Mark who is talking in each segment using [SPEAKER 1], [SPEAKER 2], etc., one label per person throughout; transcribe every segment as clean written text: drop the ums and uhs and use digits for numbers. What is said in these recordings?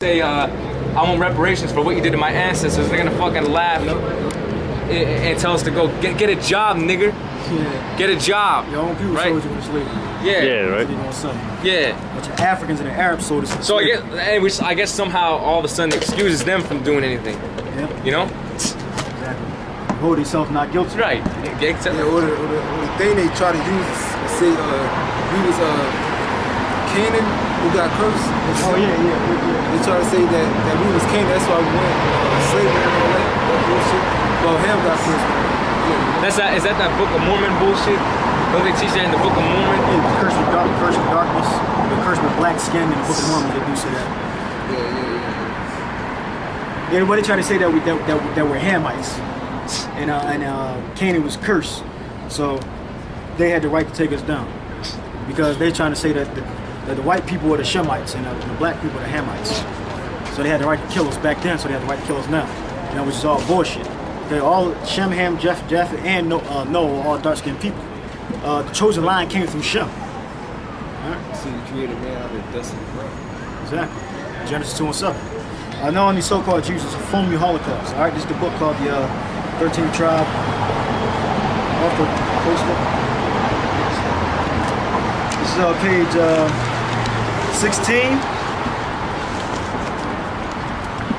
[SPEAKER 1] say I want reparations for what you did to my ancestors, they're gonna fucking laugh and tell us to go get a job, nigga.
[SPEAKER 2] Yeah.
[SPEAKER 1] Get a job.
[SPEAKER 2] Your own people
[SPEAKER 1] right?
[SPEAKER 2] sold you into slavery.
[SPEAKER 1] Yeah.
[SPEAKER 3] Right.
[SPEAKER 1] Yeah.
[SPEAKER 2] But the Africans and the Arabs sold us into
[SPEAKER 1] So
[SPEAKER 2] slavery.
[SPEAKER 1] I guess somehow all of a sudden excuses them from doing anything.
[SPEAKER 2] Yeah.
[SPEAKER 1] You know?
[SPEAKER 2] Exactly. Hold themselves not guilty.
[SPEAKER 1] Right.
[SPEAKER 4] Yeah, or the thing they try to use is to say we was Canaan who got cursed.
[SPEAKER 2] Oh yeah.
[SPEAKER 4] They try to say that we was Canaan, that's why we went slavery and all that bullshit. Well, Ham got cursed.
[SPEAKER 1] Is that Book of Mormon bullshit? Don't they teach that in the Book of Mormon?
[SPEAKER 2] Yeah, the curse with darkness, the curse with black skin in the Book of Mormon, they do say that. Yeah, what they try to say that we're Hamites, and Canaan was cursed, so they had the right to take us down because they're trying to say that the white people were the Shemites and the black people were the Hamites, so they had the right to kill us back then, so they have the right to kill us now, which is all bullshit. They all Shem, Ham, Japheth, and Noah were all dark-skinned people. The chosen line came from Shem. Right?
[SPEAKER 4] So you created man out of dust and ground.
[SPEAKER 2] Exactly. Genesis 2:7. Knowing these so-called Jews is a phony Holocaust. All right, this is the book called the 13th Tribe. Off the poster. This is page 16.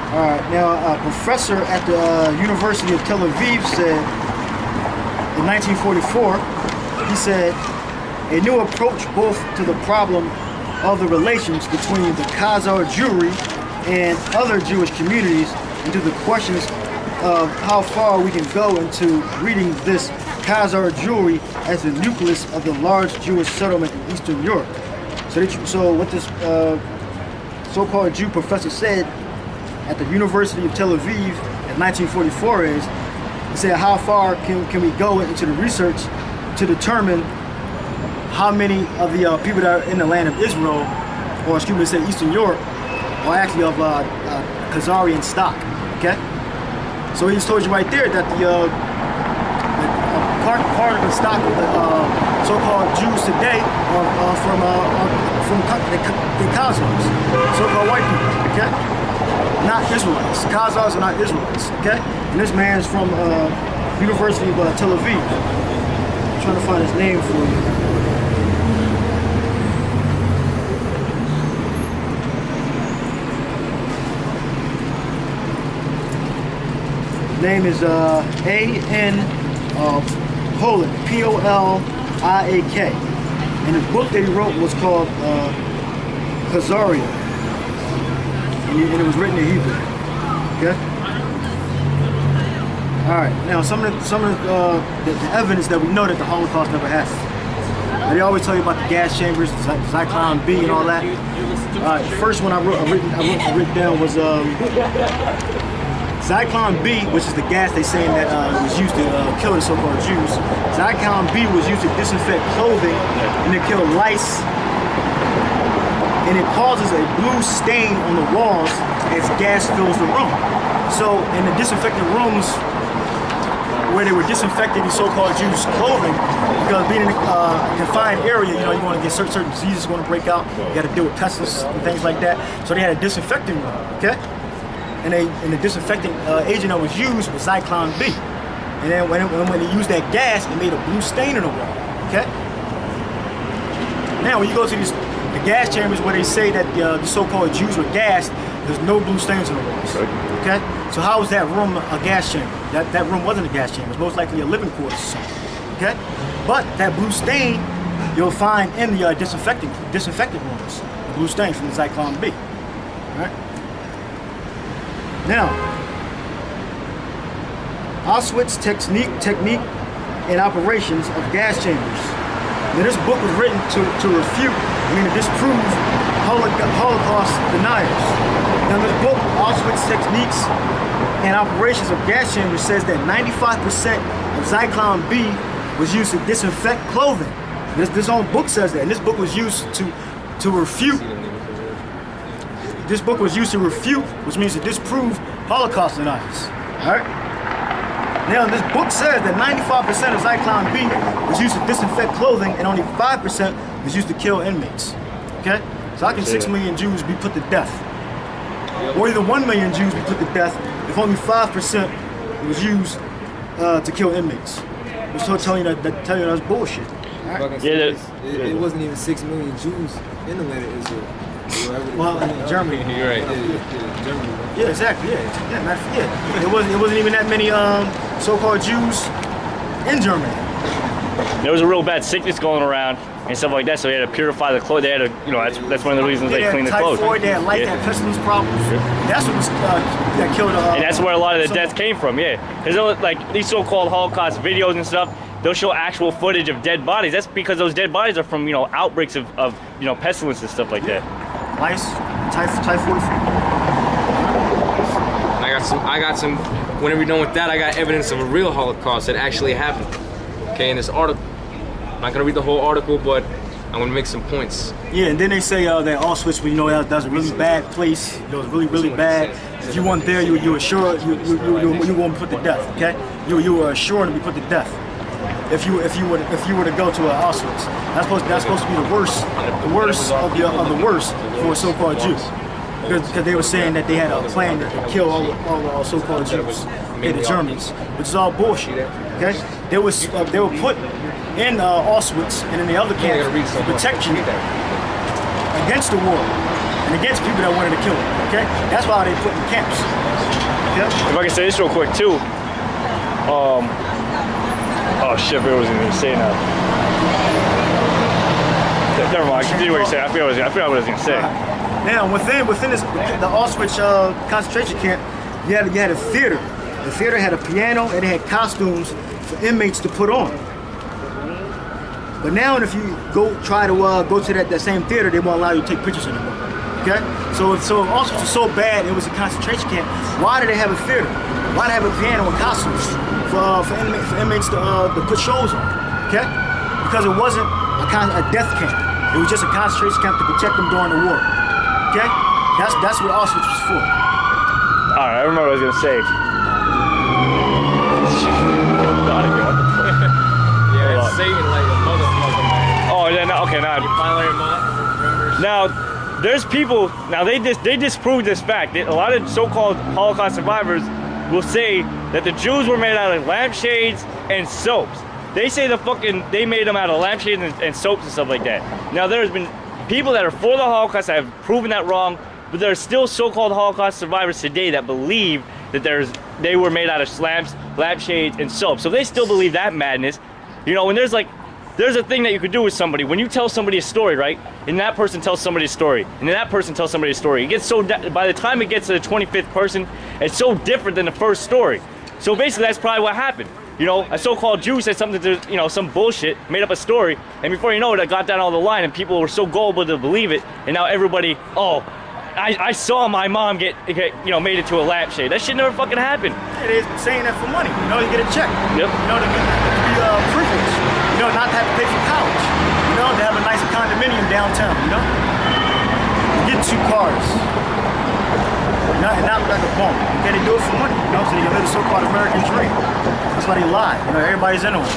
[SPEAKER 2] All right, now a professor at the University of Tel Aviv said in 1944, he said, a new approach both to the problem of the relations between the Khazar Jewry and other Jewish communities and to the questions of how far we can go into reading this Khazar Jewry as the nucleus of the large Jewish settlement in Eastern Europe. So what this so-called Jew professor said at the University of Tel Aviv in 1944 is, he said, how far can we go into the research to determine how many of the people that are in the land of Israel, or excuse me, say Eastern Europe, are actually of Khazarian stock, okay? So he's told you right there that the part of the stock of the so-called Jews today are from the Khazars, so-called white people, okay? Not Israelites. Khazars are not Israelites, okay? And this man's from University of Tel Aviv. I'm trying to find his name for you. His name is A.N. Polik, P-O-L-I-A-K. And the book that he wrote was called Khazaria. And it was written in Hebrew. Okay. All right. Now, some of the evidence that we know that the Holocaust never happened. They always tell you about the gas chambers, Zyklon B, and all that. All right. The first one I wrote down was Zyklon B, which is the gas they saying that was used to kill the so-called Jews. Zyklon B was used to disinfect clothing and to kill lice. And it causes a blue stain on the walls as gas fills the room. So in the disinfected rooms where they were disinfecting the so-called Jews' clothing, because being in a confined area, you want to get certain diseases going to break out. You got to deal with pests and things like that. So they had a disinfecting room, okay? And the disinfecting agent that was used was Zyklon B. And then when they used that gas, it made a blue stain in the wall, okay? Now when you go to the gas chambers where they say that the so-called Jews were gassed, there's no blue stains in the walls. Okay? So how is that room a gas chamber? That room wasn't a gas chamber. It's most likely a living quarters or something. Okay? But that blue stain you'll find in the disinfected rooms. The blue stain from the Zyklon B. Alright? Now, Auschwitz technique and operations of gas chambers. Now, this book was written to refute, to disprove Holocaust deniers. Now this book, Auschwitz Techniques and Operations of Gas Chambers, says that 95% of Zyklon B was used to disinfect clothing. This own book says that, and this book was used to refute. This book was used to refute, which means to disprove Holocaust deniers. All right. Now, this book says that 95% of Zyklon B was used to disinfect clothing and only 5% was used to kill inmates. Okay? So how can 6 million Jews be put to death? or either 1 million Jews be put to death if only 5% was used to kill inmates. Which tell you that's bullshit.
[SPEAKER 4] Right?
[SPEAKER 3] Yeah,
[SPEAKER 4] It wasn't even 6 million Jews in the land of Israel.
[SPEAKER 2] Well, Germany.
[SPEAKER 1] You're right.
[SPEAKER 4] Germany.
[SPEAKER 2] Yeah, exactly. Yeah. It wasn't even that many so-called Jews in Germany.
[SPEAKER 3] there was a real bad sickness going around and stuff like that, so they had to purify the clothes. They had to, that's one of the reasons they clean the clothes.
[SPEAKER 2] Typhoid, they had light, they had pestilence problems. That's what was that killed.
[SPEAKER 3] And that's where a lot of the deaths came from, yeah. Because like these so-called Holocaust videos and stuff, they'll show actual footage of dead bodies. That's because those dead bodies are from, outbreaks of pestilence and stuff like that.
[SPEAKER 2] Lice, typhoid.
[SPEAKER 1] I got some. Whenever you're done with that, I got evidence of a real Holocaust that actually happened. Okay, in this article. I'm not gonna read the whole article, but I'm gonna make some points.
[SPEAKER 2] Yeah, and then they say that Auschwitz, that's a really bad place. It was really, really bad. If you weren't there, you were sure you won't be put to death. Okay, you were sure to be put to death. If you were to go to Auschwitz, that's supposed to be the worst of the worst for a so-called Jew. Because they were saying that they had a plan to kill all the so-called Jews, the Germans, which is all bullshit. Okay, they were put in Auschwitz and in the other camps to protect you against the war and against people that wanted to kill them. Okay, that's why they put in camps. Okay?
[SPEAKER 3] If I can say this real quick too. Oh shit, I wasn't gonna say now. Never mind. Continue what you're saying. I forgot what I was gonna say.
[SPEAKER 2] Now, within this, the Auschwitz concentration camp, you had a theater. The theater had a piano and it had costumes for inmates to put on. But now, if you try to go to that same theater, they won't allow you to take pictures anymore. Okay? So if Auschwitz was so bad, it was a concentration camp. Why did they have a theater? Why did they have a piano and costumes for inmates to put shows on? Okay? Because it wasn't a death camp. It was just a concentration camp to protect them during the war. Okay? That's what Auschwitz was for.
[SPEAKER 3] Alright, I remember what I was gonna say.
[SPEAKER 1] Yeah, it's Satan like a motherfucker, man.
[SPEAKER 3] Oh, yeah, no, okay, now.
[SPEAKER 1] You finally remember?
[SPEAKER 3] Now, there's people, they disprove this fact. A lot of so-called Holocaust survivors will say that the Jews were made out of lampshades and soaps. They say they made them out of lampshades and soaps and stuff like that. Now, there's been people that are for the Holocaust that have proven that wrong, but there are still so-called Holocaust survivors today that believe that they were made out of lamps, lampshades, and soap. So they still believe that madness. When there's a thing that you could do with somebody. When you tell somebody a story, right, and that person tells somebody a story, and then that person tells somebody a story, it gets by the time it gets to the 25th person, it's so different than the first story. So basically, that's probably what happened. A so-called Jew said something to, some bullshit, made up a story, and before you know it, got down all the line, and people were so gullible to believe it, and now everybody, I saw my mom get made it to a lampshade. That shit never fucking happened.
[SPEAKER 2] Yeah, they're saying that for money. You get a check.
[SPEAKER 3] Yep.
[SPEAKER 2] To be privileged. Not to have to pay for college. To have a nice condominium downtown. Get 2 cars. Not like a bum. Okay, they do it for money. So they live the so-called American dream. That's why they lie. Everybody's in on it.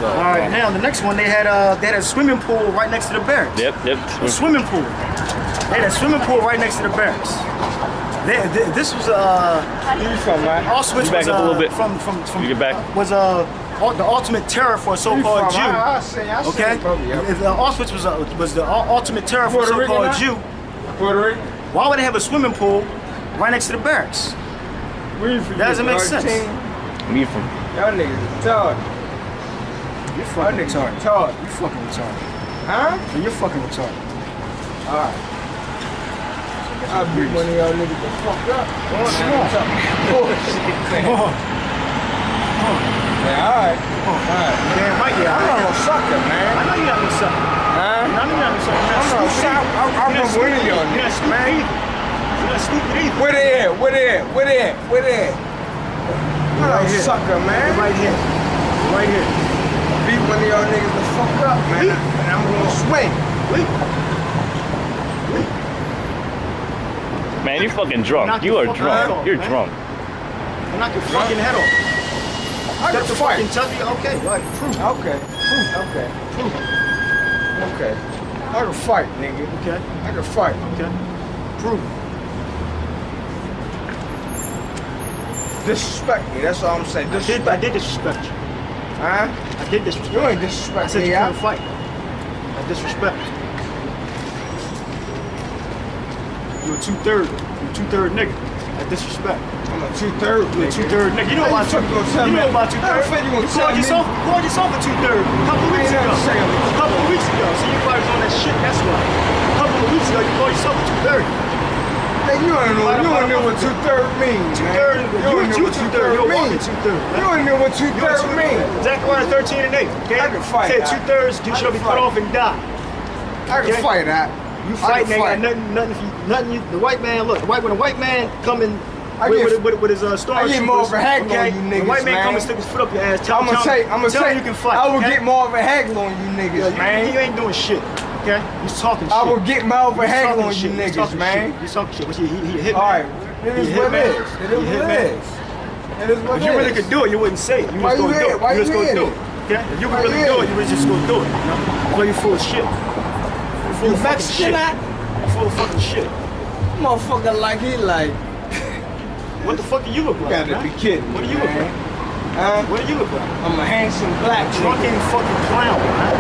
[SPEAKER 2] All right, now the next one, they had a swimming pool right next to the barracks.
[SPEAKER 3] Yep.
[SPEAKER 2] A swimming pool. They had a swimming pool right next to the barracks. This was
[SPEAKER 4] Where you from, man?
[SPEAKER 2] Auschwitz
[SPEAKER 3] back
[SPEAKER 2] was
[SPEAKER 3] up a little bit.
[SPEAKER 2] from
[SPEAKER 3] You get back.
[SPEAKER 2] Was the ultimate terror for a so-called Jew.
[SPEAKER 4] I say
[SPEAKER 2] Okay,
[SPEAKER 4] probably, yeah.
[SPEAKER 2] if Auschwitz was the ultimate terror for a
[SPEAKER 4] Puerto Rican,
[SPEAKER 2] so-called
[SPEAKER 4] huh?
[SPEAKER 2] Jew,
[SPEAKER 4] Puerto Rican?
[SPEAKER 2] why would they have a swimming pool right next to the barracks?
[SPEAKER 4] Where you from?
[SPEAKER 2] That doesn't make sense.
[SPEAKER 3] Me from.
[SPEAKER 4] Y'all niggas retarded.
[SPEAKER 2] You're fucking retarded.
[SPEAKER 4] Retarded.
[SPEAKER 2] You're fucking retarded.
[SPEAKER 4] Huh?
[SPEAKER 2] So you're fucking retarded.
[SPEAKER 4] Alright. I'll beat one of y'all niggas the fuck up.
[SPEAKER 2] Come on.
[SPEAKER 4] Man, alright. Alright.
[SPEAKER 2] Damn right, yeah.
[SPEAKER 4] I'm not no sucker, man.
[SPEAKER 2] I know you're not no sucker.
[SPEAKER 4] Huh?
[SPEAKER 2] I know you're not no sucker.
[SPEAKER 4] I'm not sucker. I'm from one of y'all
[SPEAKER 2] You're not
[SPEAKER 4] niggas,
[SPEAKER 2] stupid
[SPEAKER 4] man.
[SPEAKER 2] either. You're not stupid either.
[SPEAKER 4] Where they at? Where they at? Where they at? Where they at? I'm not
[SPEAKER 2] Right
[SPEAKER 4] no
[SPEAKER 2] here.
[SPEAKER 4] sucker, man.
[SPEAKER 2] Right here. Right here.
[SPEAKER 4] Beat one of y'all niggas the fuck up, man. And I'm gonna swing.
[SPEAKER 3] Man, you're fucking drunk.
[SPEAKER 2] Knock
[SPEAKER 3] You
[SPEAKER 2] your
[SPEAKER 3] are
[SPEAKER 2] fucking
[SPEAKER 3] drunk.
[SPEAKER 2] head off,
[SPEAKER 3] You're
[SPEAKER 2] man.
[SPEAKER 3] drunk.
[SPEAKER 2] Knock your fucking head off.
[SPEAKER 4] I can
[SPEAKER 2] Got the
[SPEAKER 4] fight.
[SPEAKER 2] fucking tell you, okay, go ahead, prove.
[SPEAKER 4] Okay. Okay. Okay. I can fight, nigga.
[SPEAKER 2] Okay,
[SPEAKER 4] I can fight.
[SPEAKER 2] okay. Prove.
[SPEAKER 5] disrespect me. That's all I'm saying. Disrespect.
[SPEAKER 2] I did disrespect you.
[SPEAKER 5] Huh?
[SPEAKER 2] I did disrespect
[SPEAKER 5] You ain't
[SPEAKER 2] I
[SPEAKER 5] disrespect
[SPEAKER 2] said
[SPEAKER 5] me,
[SPEAKER 2] you
[SPEAKER 5] yeah?
[SPEAKER 2] couldn't fight. I disrespect. You a 2/3. You a 2/3 nigga. I disrespect.
[SPEAKER 5] I'm a 2/3.
[SPEAKER 2] You a 2/3 nigga. You know about
[SPEAKER 5] How you fucking gonna tell
[SPEAKER 2] you
[SPEAKER 5] me?
[SPEAKER 2] know about 2/3.
[SPEAKER 5] How the fuck you gonna tell me?
[SPEAKER 2] Called yourself a 2/3 a couple of weeks
[SPEAKER 5] ain't
[SPEAKER 2] ago.
[SPEAKER 5] never said it.
[SPEAKER 2] A couple of weeks ago. So you probably was on that shit. That's why. A couple of weeks ago, you called yourself a 2/3.
[SPEAKER 5] Hey, you don't know what 2/3 means, man.
[SPEAKER 2] 2/3.
[SPEAKER 5] You don't know what 2/3
[SPEAKER 2] You're a walking
[SPEAKER 5] means.
[SPEAKER 2] 2/3.
[SPEAKER 5] You don't know what 2/3 means.
[SPEAKER 2] Zechariah 13 and 8. Okay?
[SPEAKER 5] I can fight
[SPEAKER 2] Said
[SPEAKER 5] that.
[SPEAKER 2] 2/3 you shall be cut off and die.
[SPEAKER 5] I can
[SPEAKER 2] Okay.
[SPEAKER 5] fight that.
[SPEAKER 2] You
[SPEAKER 5] I
[SPEAKER 2] fight,
[SPEAKER 5] can
[SPEAKER 2] nigga.
[SPEAKER 5] fight.
[SPEAKER 2] Nothing. The white man, look. When a white man come in
[SPEAKER 5] I
[SPEAKER 2] with
[SPEAKER 5] get-
[SPEAKER 2] his star
[SPEAKER 5] I get more of a haggle on you
[SPEAKER 2] The
[SPEAKER 5] niggas,
[SPEAKER 2] white man
[SPEAKER 5] man.
[SPEAKER 2] come and stick his foot up your ass. Tell
[SPEAKER 5] I'm gonna
[SPEAKER 2] him
[SPEAKER 5] say,
[SPEAKER 2] you can fight.
[SPEAKER 5] I will
[SPEAKER 2] okay?
[SPEAKER 5] get more of a haggle on you
[SPEAKER 2] Yo,
[SPEAKER 5] niggas, man.
[SPEAKER 2] you ain't doing shit. Okay? He's talking shit.
[SPEAKER 5] I will get more of a
[SPEAKER 2] He's
[SPEAKER 5] haggle
[SPEAKER 2] talking
[SPEAKER 5] on you
[SPEAKER 2] shit. He's
[SPEAKER 5] niggas,
[SPEAKER 2] talking
[SPEAKER 5] man.
[SPEAKER 2] shit. He's talking shit. But he hit me.
[SPEAKER 5] All right, it is
[SPEAKER 2] He
[SPEAKER 5] what
[SPEAKER 2] hit
[SPEAKER 5] it
[SPEAKER 2] me.
[SPEAKER 5] is. It
[SPEAKER 2] He
[SPEAKER 5] is
[SPEAKER 2] hit
[SPEAKER 5] what
[SPEAKER 2] me.
[SPEAKER 5] it is. It is what
[SPEAKER 2] If
[SPEAKER 5] it
[SPEAKER 2] you really
[SPEAKER 5] is.
[SPEAKER 2] could do it, you wouldn't say it. You
[SPEAKER 5] Why
[SPEAKER 2] just
[SPEAKER 5] you
[SPEAKER 2] gonna do
[SPEAKER 5] hit?
[SPEAKER 2] it.
[SPEAKER 5] Why
[SPEAKER 2] You
[SPEAKER 5] you
[SPEAKER 2] just gonna
[SPEAKER 5] hit
[SPEAKER 2] do
[SPEAKER 5] it?
[SPEAKER 2] it. Okay? If you
[SPEAKER 5] Why
[SPEAKER 2] could really
[SPEAKER 5] you
[SPEAKER 2] do
[SPEAKER 5] hit
[SPEAKER 2] it, you would just gonna do it. You know? Well, you full of shit. Full
[SPEAKER 5] You
[SPEAKER 2] of fucking
[SPEAKER 5] Mexican,
[SPEAKER 2] shit.
[SPEAKER 5] I?
[SPEAKER 2] You full of fucking shit.
[SPEAKER 5] Motherfucker like he like,
[SPEAKER 2] What the fuck do you look
[SPEAKER 5] you
[SPEAKER 2] like?
[SPEAKER 5] gotta
[SPEAKER 2] man?
[SPEAKER 5] be kidding
[SPEAKER 2] What do
[SPEAKER 5] me,
[SPEAKER 2] you look
[SPEAKER 5] man.
[SPEAKER 2] like? What do you look like?
[SPEAKER 5] I'm a handsome black
[SPEAKER 2] Drunken
[SPEAKER 5] nigga.
[SPEAKER 2] fucking clown, man.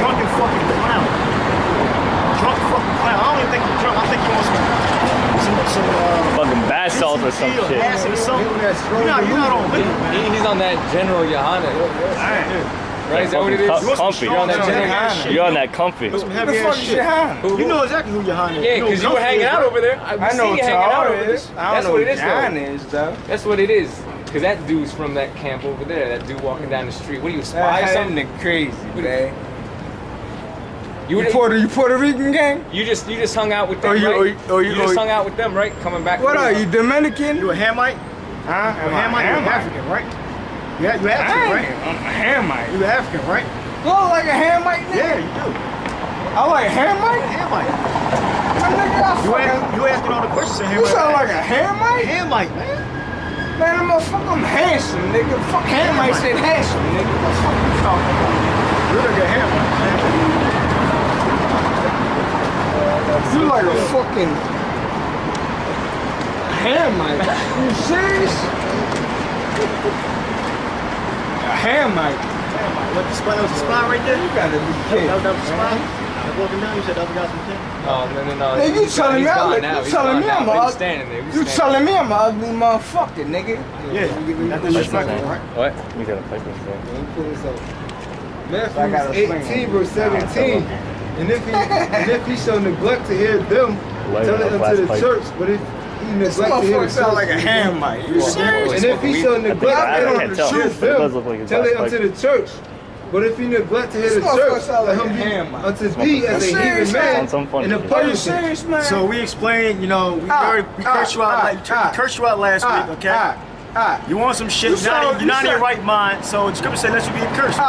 [SPEAKER 2] Drunken fucking clown. Drunk fucking clown. I don't even think you're drunk. I think you want some
[SPEAKER 3] Fucking bath salt or some
[SPEAKER 2] PCP
[SPEAKER 3] shit.
[SPEAKER 2] acid or something. You're not on liquor, man.
[SPEAKER 1] He's on that General Johanna. Right? Is that what it is?
[SPEAKER 3] Comfy.
[SPEAKER 1] You're on that General
[SPEAKER 5] Johanna.
[SPEAKER 3] You're on that comfy.
[SPEAKER 2] Some
[SPEAKER 5] Who
[SPEAKER 2] heavy
[SPEAKER 5] the
[SPEAKER 2] ass
[SPEAKER 5] fuck is
[SPEAKER 2] shit.
[SPEAKER 5] your hand?
[SPEAKER 2] You know exactly who Johanna is.
[SPEAKER 1] Yeah,
[SPEAKER 2] know
[SPEAKER 1] because you
[SPEAKER 2] who
[SPEAKER 1] were hanging
[SPEAKER 2] is,
[SPEAKER 1] out
[SPEAKER 2] right?
[SPEAKER 1] over there.
[SPEAKER 5] I know what
[SPEAKER 1] you hanging out
[SPEAKER 5] y'all
[SPEAKER 1] over
[SPEAKER 5] is.
[SPEAKER 1] there.
[SPEAKER 5] I
[SPEAKER 1] That's
[SPEAKER 5] don't
[SPEAKER 1] what
[SPEAKER 5] know
[SPEAKER 1] it is,
[SPEAKER 5] what John
[SPEAKER 1] though.
[SPEAKER 5] is, though.
[SPEAKER 1] That's what it is. Because that dude's from that camp over there. That dude walking down the street. What are you, a spy or
[SPEAKER 5] That
[SPEAKER 1] something?
[SPEAKER 5] nigga crazy, man.
[SPEAKER 1] You
[SPEAKER 5] You Puerto Rican gang?
[SPEAKER 1] You just hung out with them,
[SPEAKER 5] Or you-
[SPEAKER 1] right?
[SPEAKER 5] or you-
[SPEAKER 1] You just hung out with them, right? Coming back.
[SPEAKER 5] What are you, Dominican?
[SPEAKER 2] You a Hamite?
[SPEAKER 5] Huh?
[SPEAKER 2] You a Hamite? You're African, right? You African, right?
[SPEAKER 5] I'm a Hamite.
[SPEAKER 2] You African, right?
[SPEAKER 5] You look like a Hamite, nigga?
[SPEAKER 2] Yeah, you do.
[SPEAKER 5] I like Hamite?
[SPEAKER 2] Hamite.
[SPEAKER 5] My nigga, I fucking...
[SPEAKER 2] You asking all the questions in
[SPEAKER 5] You
[SPEAKER 2] Hamite.
[SPEAKER 5] sound like a Hamite?
[SPEAKER 2] Hamite, man.
[SPEAKER 5] Man, I'm handsome, nigga. Fuck Hamite said handsome, nigga. What the fuck you talking about?
[SPEAKER 2] You look like a Hamite, man.
[SPEAKER 5] You like a fucking Hamite. You serious? A Hamite.
[SPEAKER 2] What, the spy? That was a spy right there?
[SPEAKER 5] You gotta be kidding.
[SPEAKER 2] That was a spy? Like walking down, you said the other guys was there?
[SPEAKER 1] Oh, no.
[SPEAKER 5] Hey, you telling me I'm
[SPEAKER 1] He's standing there.
[SPEAKER 5] You telling me I'm an ugly motherfucker, nigga?
[SPEAKER 2] Yeah, that's disrespectful, right?
[SPEAKER 3] What? We got a pipe this thing.
[SPEAKER 5] I gotta
[SPEAKER 4] Matthew
[SPEAKER 5] swing
[SPEAKER 4] 18
[SPEAKER 5] on
[SPEAKER 4] verse 17. And if he shall neglect to hear them,
[SPEAKER 3] Light
[SPEAKER 4] tell
[SPEAKER 3] on
[SPEAKER 4] it
[SPEAKER 3] the
[SPEAKER 4] unto
[SPEAKER 3] glass
[SPEAKER 4] the
[SPEAKER 3] pipe.
[SPEAKER 4] church. But if he
[SPEAKER 5] This
[SPEAKER 4] neglect to hear
[SPEAKER 5] motherfucker
[SPEAKER 4] the
[SPEAKER 5] sound
[SPEAKER 4] church,
[SPEAKER 5] like a Hamite. You serious?
[SPEAKER 4] and if he shall neglect
[SPEAKER 3] I
[SPEAKER 4] to
[SPEAKER 3] can't tell,
[SPEAKER 4] hear
[SPEAKER 3] but it does look like a
[SPEAKER 4] them, tell it
[SPEAKER 3] glass
[SPEAKER 4] unto the church. But if he neglect to hear
[SPEAKER 5] This
[SPEAKER 4] the
[SPEAKER 5] motherfucker
[SPEAKER 4] church,
[SPEAKER 5] sound
[SPEAKER 4] let
[SPEAKER 5] like
[SPEAKER 4] him
[SPEAKER 5] a
[SPEAKER 4] be
[SPEAKER 5] Hamite.
[SPEAKER 4] unto thee as a
[SPEAKER 5] serious,
[SPEAKER 4] heathen man
[SPEAKER 3] man? Some funny
[SPEAKER 4] and a
[SPEAKER 3] shit.
[SPEAKER 5] Are you
[SPEAKER 4] publican.
[SPEAKER 5] serious, man?
[SPEAKER 2] So we explained, we cursed you out last week, okay? You want some shit, you're not in your right mind, so the scripture said let you be accursed. So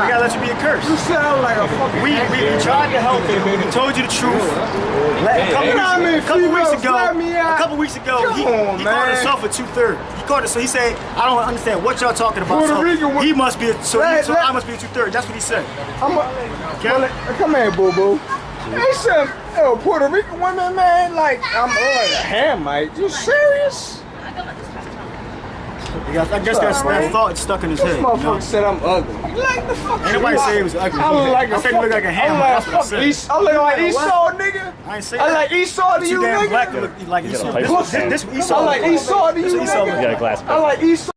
[SPEAKER 2] we gotta let you be accursed.
[SPEAKER 5] You sound like a fucking
[SPEAKER 2] We tried to help you. We told you the truth. A couple weeks ago, he called himself a 2/3. He called it. So he said, "I don't understand what y'all talking about."
[SPEAKER 5] Puerto
[SPEAKER 2] So
[SPEAKER 5] Rican,
[SPEAKER 2] he must be. So I must be a 2/3. That's what he said.
[SPEAKER 5] Come here, boo boo. They said, Puerto Rican women, man, like I'm like a Hamite. You serious?
[SPEAKER 2] I guess that thought stuck in his
[SPEAKER 5] This
[SPEAKER 2] head.
[SPEAKER 5] motherfucker said I'm ugly. Like the fuck.
[SPEAKER 2] Ain't nobody say he was ugly.
[SPEAKER 5] I look like
[SPEAKER 2] I said he looked like a Hamite. That's what I said.
[SPEAKER 5] I look like Esau, nigga.
[SPEAKER 2] I ain't say
[SPEAKER 5] I
[SPEAKER 2] that.
[SPEAKER 5] like Esau to you,
[SPEAKER 2] Too damn black to
[SPEAKER 5] nigga.
[SPEAKER 2] look like Esau.
[SPEAKER 3] pipe
[SPEAKER 2] This
[SPEAKER 3] stand.
[SPEAKER 2] Esau.
[SPEAKER 5] I like Esau to you,
[SPEAKER 2] This Esau.
[SPEAKER 3] We got a glass
[SPEAKER 5] I
[SPEAKER 3] pipe.
[SPEAKER 5] like Esau.